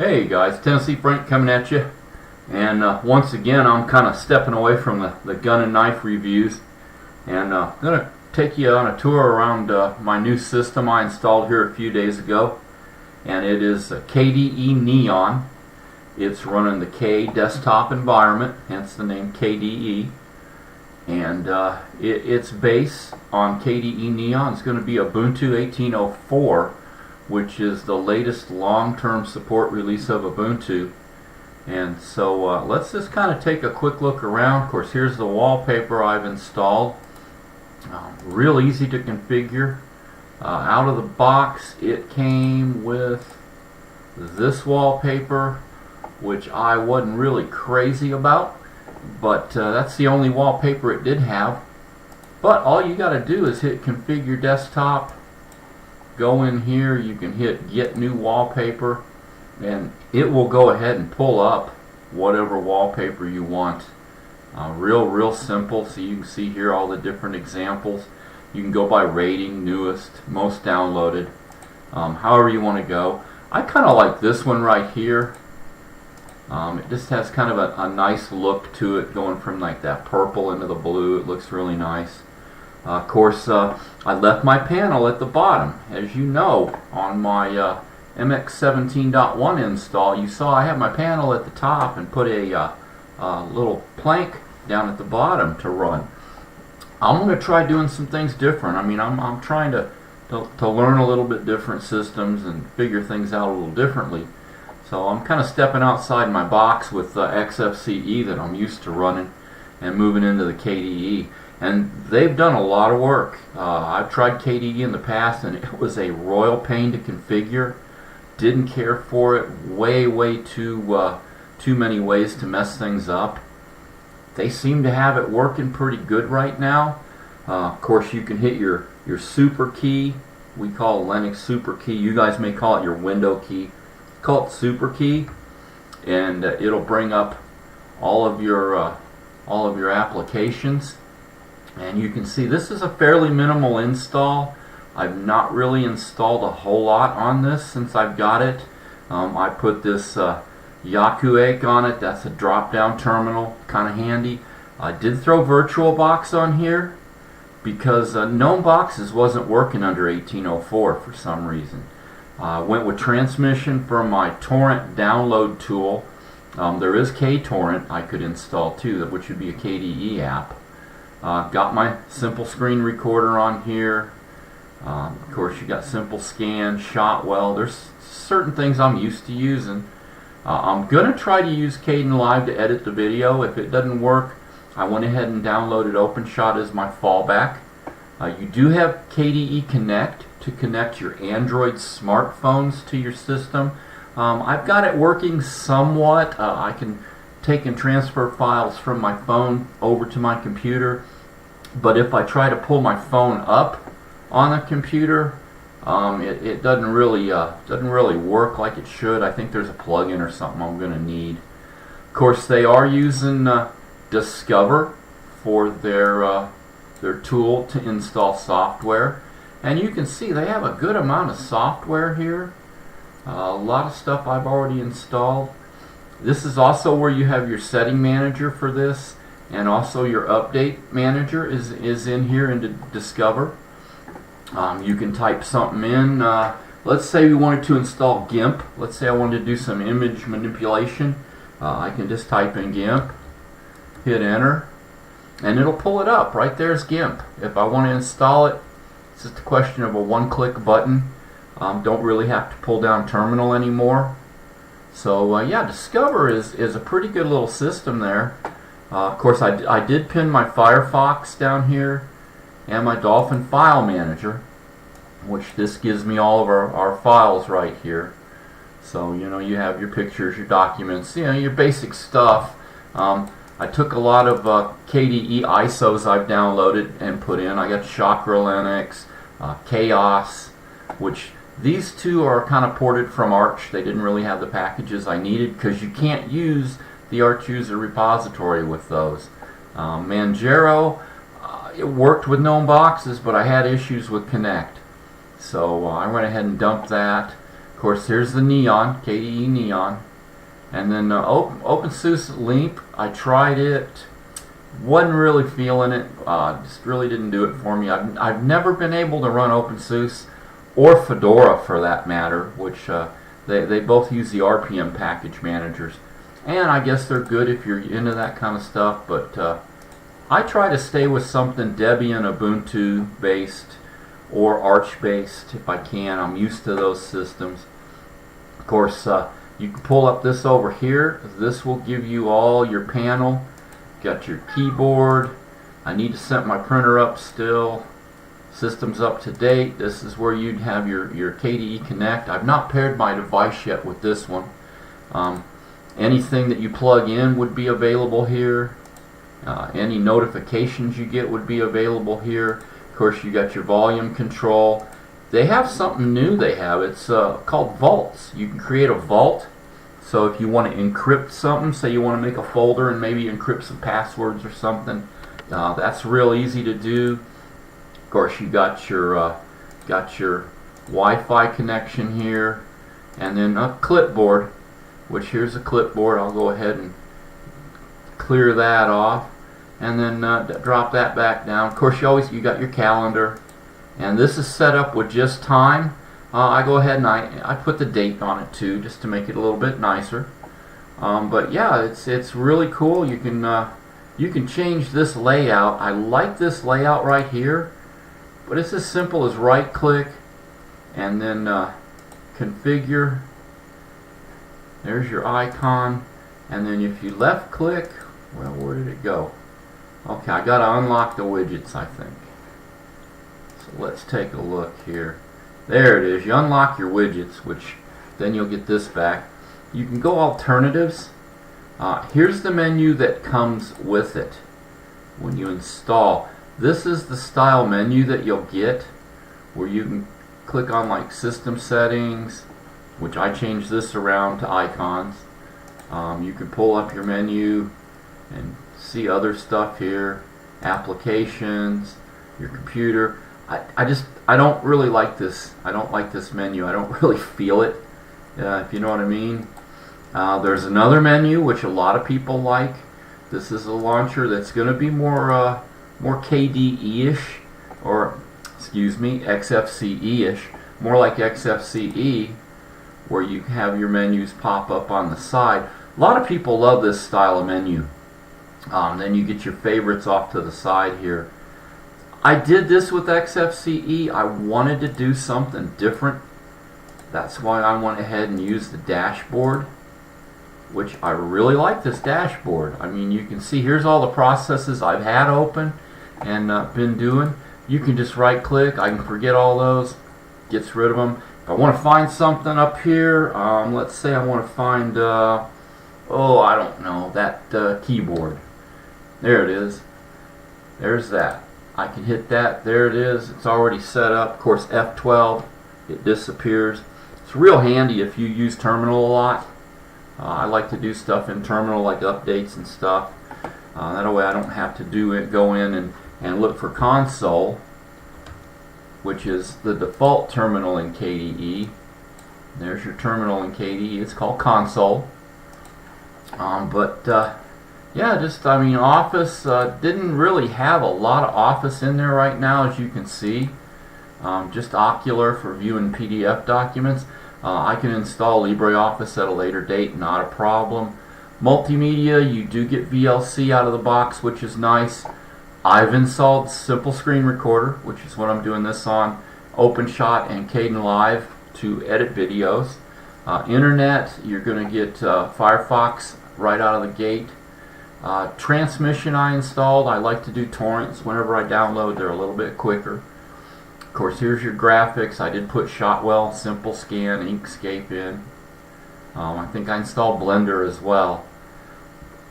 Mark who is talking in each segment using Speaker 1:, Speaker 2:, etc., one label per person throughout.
Speaker 1: Hey guys, TN.Frank coming at you, and once again I'm kind of stepping away from the gun and knife reviews, and I'm going to take you on a tour around my new system I installed here a few days ago, and it is a KDE Neon. It's running the K desktop environment, hence the name KDE, and its base on KDE Neon is going to be Ubuntu 18.04, which is the latest long-term support release of Ubuntu. And so let's just kind of take a quick look around. Of course, here's the wallpaper I've installed. Real easy to configure. Out of the box, it came with this wallpaper, which I wasn't really crazy about, but that's the only wallpaper it did have. But all you got to do is hit Configure Desktop. Go in here, you can hit Get New Wallpaper, and it will go ahead and pull up whatever wallpaper you want. Real simple. So you can see here all the different examples. You can go by rating, newest, most downloaded, however you want to go. I kind of like this one right here. It just has kind of a nice look to it, going from like that purple into the blue. It looks really nice. Of course, I left my panel at the bottom. As you know, on my MX17.1 install, you saw I have my panel at the top and put a little plank down at the bottom to run. I'm going to try doing some things different. I mean, I'm trying to learn a little bit different systems and figure things out a little differently. So I'm kind of stepping outside my box with XFCE that I'm used to running and moving into the KDE. And they've done a lot of work. I've tried KDE in the past, and it was a royal pain to configure. Didn't care for it. Way too many ways to mess things up. They seem to have it working pretty good right now. Of course, you can hit your super key. We call Linux super key. You guys may call it your window key. Call it super key, and it'll bring up all of your applications. And you can see this is a fairly minimal install. I've not really installed a whole lot on this since I've got it. I put this Yakuake on it. That's a drop-down terminal, kind of handy. I did throw VirtualBox on here because GNOME Boxes wasn't working under 18.04 for some reason. Went with Transmission for my torrent download tool. There is KTorrent I could install too, which would be a KDE app. Got my simple screen recorder on here. Of course, you got Simple Scan, Shotwell. There's certain things I'm used to using. I'm going to try to use Kdenlive to edit the video. If it doesn't work, I went ahead and downloaded OpenShot as my fallback. You do have KDE Connect to connect your Android smartphones to your system. I've got it working somewhat. I can take and transfer files from my phone over to my computer, but if I try to pull my phone up on the computer, it doesn't really work like it should. I think there's a plugin or something I'm going to need. Of course, they are using Discover for their tool to install software, and you can see they have a good amount of software here. A lot of stuff I've already installed. This is also where you have your setting manager for this, and also your update manager is in here into Discover. You can type something in. Let's say we wanted to install GIMP. Let's say I wanted to do some image manipulation. I can just type in GIMP, hit enter, and it'll pull it up. Right there's GIMP. If I want to install it, it's just a question of a one-click button. Don't really have to pull down terminal anymore. So yeah, Discover is a pretty good little system there. Of course, I did pin my Firefox down here and my Dolphin File Manager, which this gives me all of our files right here. So you know, you have your pictures, your documents, you know, your basic stuff. I took a lot of KDE ISOs I've downloaded and put in. I got Chakra Linux, Chaos, which these two are kind of ported from Arch. They didn't really have the packages I needed because you can't use the Arch user repository with those. Manjaro, it worked with GNOME Boxes, but I had issues with Connect. So I went ahead and dumped that. Of course, here's the Neon, KDE Neon. And then OpenSUSE Leap, I tried it, wasn't really feeling it, just really didn't do it for me. I've never been able to run OpenSUSE or Fedora for that matter, which they both use the RPM package managers. And I guess they're good if you're into that kind of stuff, but I try to stay with something Debian, Ubuntu based, or Arch based if I can. I'm used to those systems. Of course, you can pull up this over here. This will give you all your panel. Got your keyboard. I need to set my printer up still. System's up to date. This is where you'd have your KDE Connect. I've not paired my device yet with this one. Anything that you plug in would be available here. Any notifications you get would be available here. Of course, you got your volume control. They have something new they have. It's called vaults. You can create a vault. So if you want to encrypt something, say you want to make a folder and maybe encrypt some passwords or something, that's real easy to do. Of course, you got your Wi-Fi connection here, and then a clipboard, which here's a clipboard. I'll go ahead and clear that off, and then drop that back down. Of course, you got your calendar. And this is set up with just time. I go ahead and I put the date on it too, just to make it a little bit nicer. But yeah, it's really cool. You can change this layout. I like this layout right here, but it's as simple as right click and then configure. There's your icon, and then if you left click, well, where did it go? Okay, I gotta unlock the widgets, I think. Let's take a look here. There it is. You unlock your widgets, which then you'll get this back. You can go alternatives. Here's the menu that comes with it when you install. This is the style menu that you'll get, where you can click on like system settings, which I changed this around to icons. You can pull up your menu and see other stuff here, applications, your computer. I don't really like this. I don't like this menu. I don't really feel it, if you know what I mean. There's another menu which a lot of people like. This is a launcher that's going to be more KDE-ish, or excuse me, XFCE-ish, more like XFCE, where you have your menus pop up on the side. A lot of people love this style of menu. Then you get your favorites off to the side here. I did this with XFCE. I wanted to do something different. That's why I went ahead and used the dashboard, which I really like this dashboard. I mean, you can see here's all the processes I've had open and been doing. You can just right click. I can forget all those. Gets rid of them. If I want to find something up here, let's say I want to find, I don't know, that keyboard. There it is. There's that. I can hit that. There it is. It's already set up. Of course, F12, it disappears. It's real handy if you use terminal a lot. I like to do stuff in terminal, like updates and stuff. That way I don't have to go in and look for console, which is the default terminal in KDE. There's your terminal in KDE. It's called console. Yeah, Office didn't really have a lot of Office in there right now, as you can see. Just Ocular for viewing PDF documents. I can install LibreOffice at a later date, not a problem. Multimedia, you do get VLC out of the box, which is nice. I've installed Simple Screen Recorder, which is what I'm doing this on, OpenShot and Kdenlive to edit videos. Internet, you're going to get Firefox right out of the gate. Transmission I installed. I like to do torrents whenever I download. They're a little bit quicker. Of course, here's your graphics. I did put Shotwell, Simple Scan, Inkscape in. I think I installed Blender as well.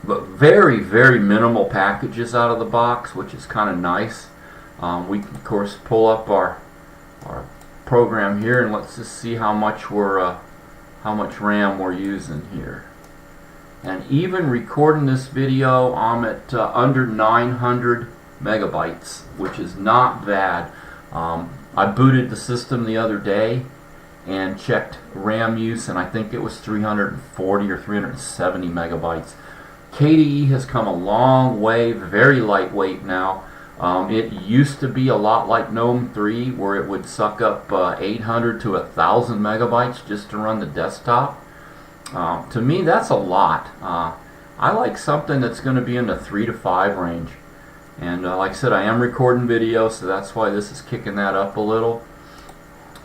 Speaker 1: But very, very minimal packages out of the box, which is kind of nice. We can, of course, pull up our program here, and let's just see how much RAM we're using here. And even recording this video, I'm at under 900 megabytes, which is not bad. I booted the system the other day, and checked RAM use, and I think it was 340 or 370 megabytes. KDE has come a long way, very lightweight now. It used to be a lot like GNOME 3, where it would suck up 800 to 1,000 megabytes just to run the desktop. To me, that's a lot. I like something that's going to be in the 3 to 5 range. And like I said, I am recording video, so that's why this is kicking that up a little.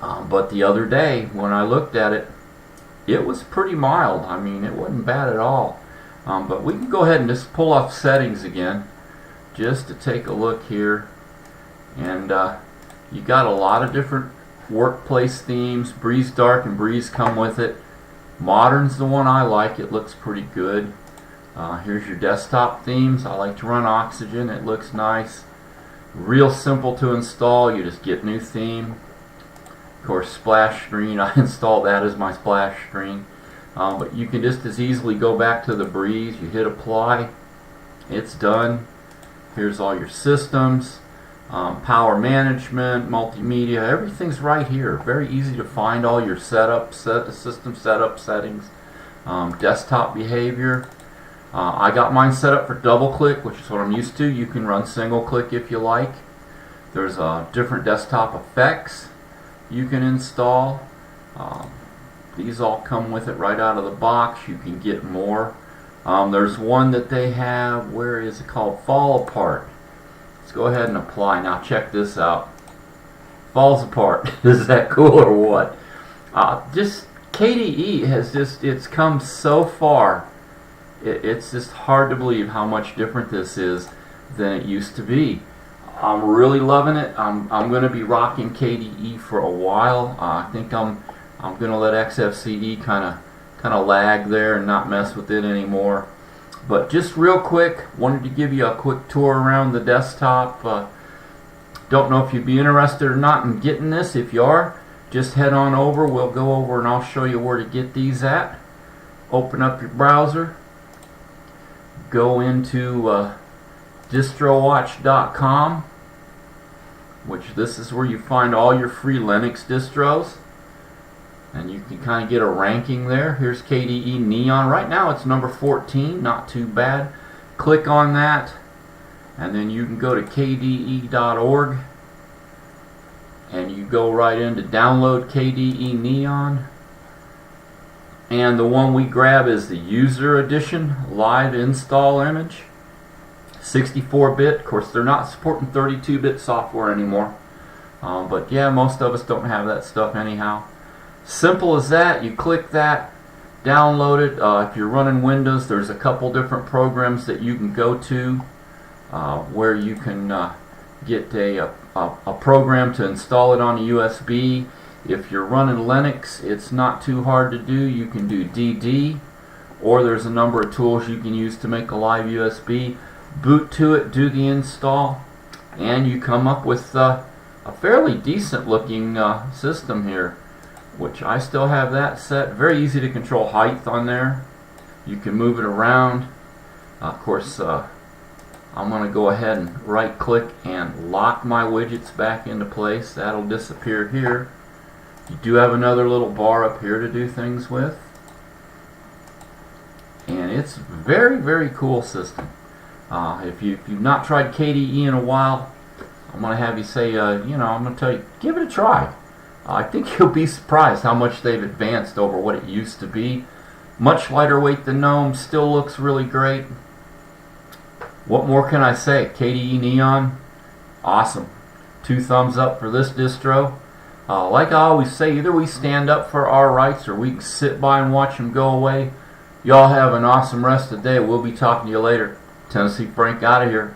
Speaker 1: But the other day, when I looked at it, it was pretty mild. I mean, it wasn't bad at all. But we can go ahead and just pull off settings again, just to take a look here. And you got a lot of different workplace themes. Breeze Dark and Breeze come with it. Modern's the one I like. It looks pretty good. Here's your desktop themes. I like to run Oxygen. It looks nice. Real simple to install. You just get new theme. Of course, splash screen. I installed that as my splash screen. But you can just as easily go back to the Breeze. You hit apply. It's done. Here's all your systems. Power management, multimedia. Everything's right here. Very easy to find all your system setup settings. Desktop behavior. I got mine set up for double click, which is what I'm used to. You can run single click if you like. There's different desktop effects you can install. These all come with it right out of the box. You can get more. There's one that they have, where is it called? Fall Apart. Let's go ahead and apply. Now check this out. Falls apart. Is that cool or what? Just KDE has it's come so far. It's just hard to believe how much different this is than it used to be. I'm really loving it. I'm going to be rocking KDE for a while. I think I'm going to let XFCE kind of lag there and not mess with it anymore. But just real quick, wanted to give you a quick tour around the desktop. Don't know if you'd be interested or not in getting this. If you are, just head on over. We'll go over and I'll show you where to get these at. Open up your browser. Go into distrowatch.com, which this is where you find all your free Linux distros. And you can kind of get a ranking there. Here's KDE Neon. Right now it's number 14, not too bad. Click on that, and then you can go to kde.org, and you go right into download KDE Neon. And the one we grab is the user edition live install image. 64-bit. Of course, they're not supporting 32-bit software anymore. But yeah, most of us don't have that stuff anyhow. Simple as that. You click that, download it. If you're running Windows, there's a couple different programs that you can go to where you can get a program to install it on a USB. If you're running Linux, it's not too hard to do. You can do DD, or there's a number of tools you can use to make a live USB. Boot to it, do the install, and you come up with a fairly decent looking system here, which I still have that set. Very easy to control height on there. You can move it around. Of course, I'm going to go ahead and right click and lock my widgets back into place. That'll disappear here. You do have another little bar up here to do things with. And it's very, very cool system. If you've not tried KDE in a while, I'm going to have you say, I'm going to tell you, give it a try. I think you'll be surprised how much they've advanced over what it used to be. Much lighter weight than GNOME, still looks really great. What more can I say? KDE Neon, awesome. 2 thumbs up for this distro. Like I always say, either we stand up for our rights or we can sit by and watch them go away. Y'all have an awesome rest of the day. We'll be talking to you later. TN.Frank out of here.